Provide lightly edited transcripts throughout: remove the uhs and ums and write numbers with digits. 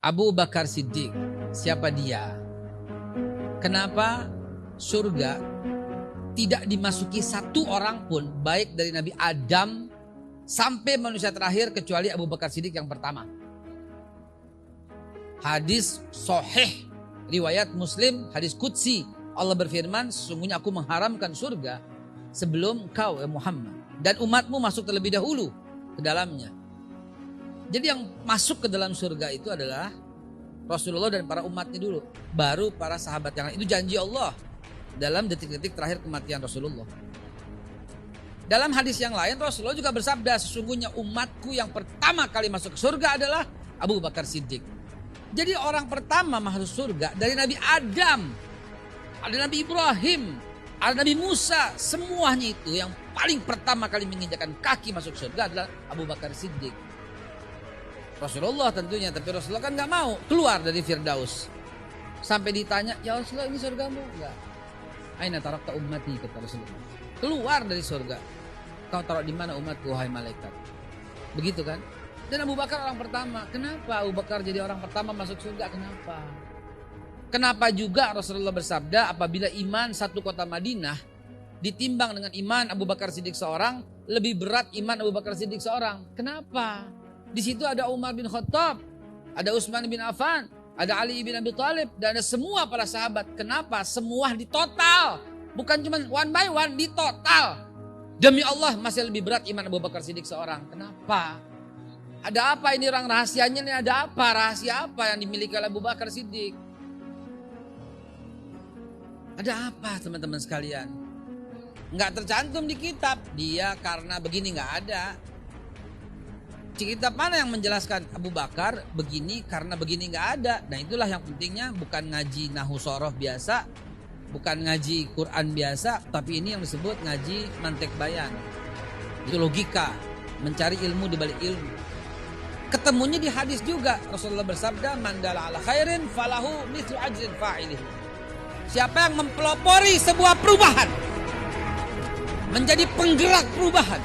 Abu Bakar Siddiq. Siapa dia? Kenapa surga tidak dimasuki satu orang pun, baik dari Nabi Adam sampai manusia terakhir, kecuali Abu Bakar Siddiq yang pertama? Hadis sahih riwayat Muslim, hadis qudsi. Allah berfirman, sesungguhnya aku mengharamkan surga sebelum kau ya Muhammad, dan umatmu masuk terlebih dahulu ke dalamnya. Jadi yang masuk ke dalam surga itu adalah Rasulullah dan para umatnya dulu, baru para sahabat yang lain. Itu janji Allah dalam detik-detik terakhir kematian Rasulullah. Dalam hadis yang lain Rasulullah juga bersabda, sesungguhnya umatku yang pertama kali masuk ke surga adalah Abu Bakar Siddiq. Jadi orang pertama masuk surga dari Nabi Adam, ada Nabi Ibrahim, ada Nabi Musa, semuanya itu yang paling pertama kali menginjakkan kaki masuk surga adalah Abu Bakar Siddiq. Rasulullah tentunya, tapi Rasulullah kan gak mau keluar dari Firdaus. Sampai ditanya, ya Rasulullah ini surgamu? Enggak. Aina tarakta ummati, kata Rasulullah. Keluar dari surga. Kau taruh di mana umatku, wahai malaikat? Begitu kan? Dan Abu Bakar orang pertama. Kenapa Abu Bakar jadi orang pertama masuk surga? Kenapa? Kenapa juga Rasulullah bersabda, apabila iman satu kota Madinah ditimbang dengan iman Abu Bakar Siddiq seorang, lebih berat iman Abu Bakar Siddiq seorang. Kenapa? Di situ ada Umar bin Khattab, ada Utsman bin Affan, ada Ali bin Abi Thalib, dan ada semua para sahabat. Kenapa? Semua di total. Bukan cuma one by one, di total. Demi Allah masih lebih berat iman Abu Bakar Siddiq seorang. Kenapa? Ada apa ini orang rahasianya nih? Ada apa? Rahasia apa yang dimiliki oleh Abu Bakar Siddiq? Ada apa teman-teman sekalian? Nggak tercantum di kitab. Dia karena begini, nggak ada. Kitab mana yang menjelaskan Abu Bakar begini karena begini, nggak ada. Nah itulah yang pentingnya, bukan ngaji Nahwu Shoroh biasa, bukan ngaji Quran biasa, tapi ini yang disebut ngaji mantek bayan. Itu logika, mencari ilmu di balik ilmu. Ketemunya di hadis juga. Rasulullah bersabda, man dalla ala khairin falahu mithlu ajrin fa'ilih. Siapa yang mempelopori sebuah perubahan, menjadi penggerak perubahan,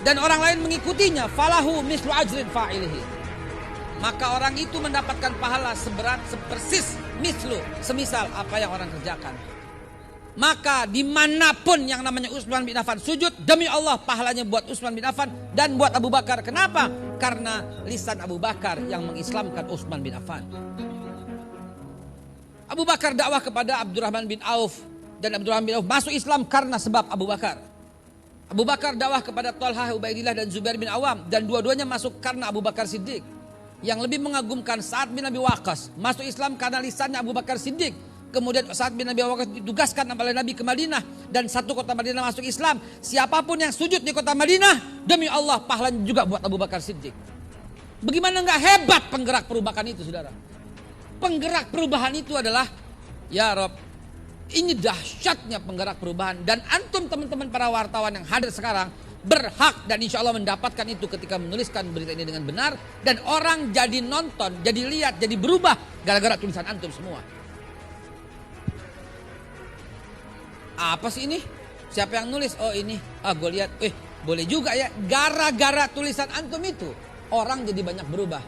dan orang lain mengikutinya, falahu mislu ajrin fa'ilihi, maka orang itu mendapatkan pahala seberat, sepersis, mislu, semisal apa yang orang kerjakan. Maka dimanapun yang namanya Utsman bin Affan sujud, demi Allah pahalanya buat Utsman bin Affan dan buat Abu Bakar. Kenapa? Karena lisan Abu Bakar yang mengislamkan Utsman bin Affan. Abu Bakar dakwah kepada Abdurrahman bin Auf, dan Abdurrahman bin Auf masuk Islam karena sebab Abu Bakar. Abu Bakar dakwah kepada Thalhah, Ubaidillah dan Zubair bin Awam, dan dua-duanya masuk karena Abu Bakar Siddiq. Yang lebih mengagumkan, Sa'ad bin Abi Waqqas masuk Islam karena lisannya Abu Bakar Siddiq. Kemudian Sa'ad bin Abi Waqqas ditugaskan oleh Nabi ke Madinah, dan satu kota Madinah masuk Islam. Siapapun yang sujud di kota Madinah, demi Allah pahalanya juga buat Abu Bakar Siddiq. Bagaimana enggak hebat penggerak perubahan itu, saudara? Penggerak perubahan itu adalah, ya Rob, ini dahsyatnya penggerak perubahan. Dan antum teman-teman para wartawan yang hadir sekarang berhak dan insya Allah mendapatkan itu ketika menuliskan berita ini dengan benar. Dan orang jadi nonton, jadi lihat, jadi berubah gara-gara tulisan antum semua. Apa sih ini? Siapa yang nulis? Oh ini, gue lihat, boleh juga ya. Gara-gara tulisan antum itu orang jadi banyak berubah.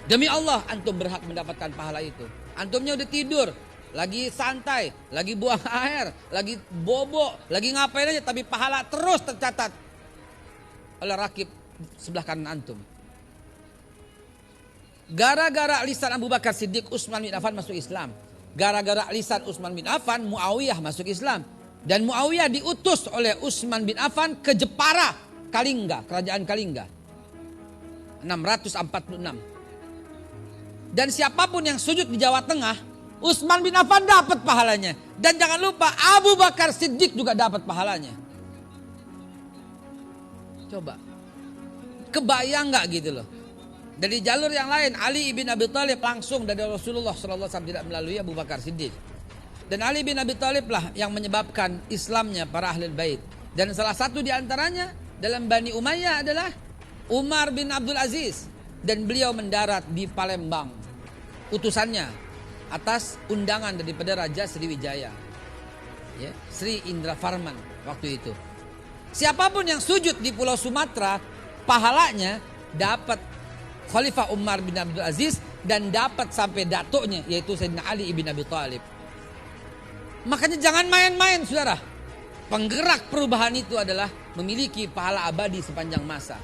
Demi Allah antum berhak mendapatkan pahala itu. Antumnya udah tidur, lagi santai, lagi buang air, lagi bobo, lagi ngapain aja, tapi pahala terus tercatat oleh rakib sebelah kanan antum. Gara-gara lisan Abu Bakar Siddiq, Utsman bin Affan masuk Islam. Gara-gara lisan Utsman bin Affan, Muawiyah masuk Islam. Dan Muawiyah diutus oleh Utsman bin Affan ke Jepara, Kalingga, kerajaan Kalingga. 646. Dan siapapun yang sujud di Jawa Tengah, Utsman bin Affan dapat pahalanya. Dan jangan lupa Abu Bakar Siddiq juga dapat pahalanya. Coba. Kebayang gak gitu loh. Dari jalur yang lain, Ali bin Abi Thalib langsung dari Rasulullah SAW, tidak melalui Abu Bakar Siddiq. Dan Ali bin Abi Thalib lah yang menyebabkan Islamnya para Ahlul Bait. Dan salah satu di antaranya dalam Bani Umayyah adalah Umar bin Abdul Aziz. Dan beliau mendarat di Palembang. Utusannya atas undangan daripada Raja Sriwijaya, ya, Sri Indra Farman waktu itu. Siapapun yang sujud di Pulau Sumatera, pahalanya dapat Khalifah Umar bin Abdul Aziz dan dapat sampai datuknya yaitu Sayyidina Ali ibn Abi Thalib. Makanya jangan main-main saudara. Penggerak perubahan itu adalah memiliki pahala abadi sepanjang masa.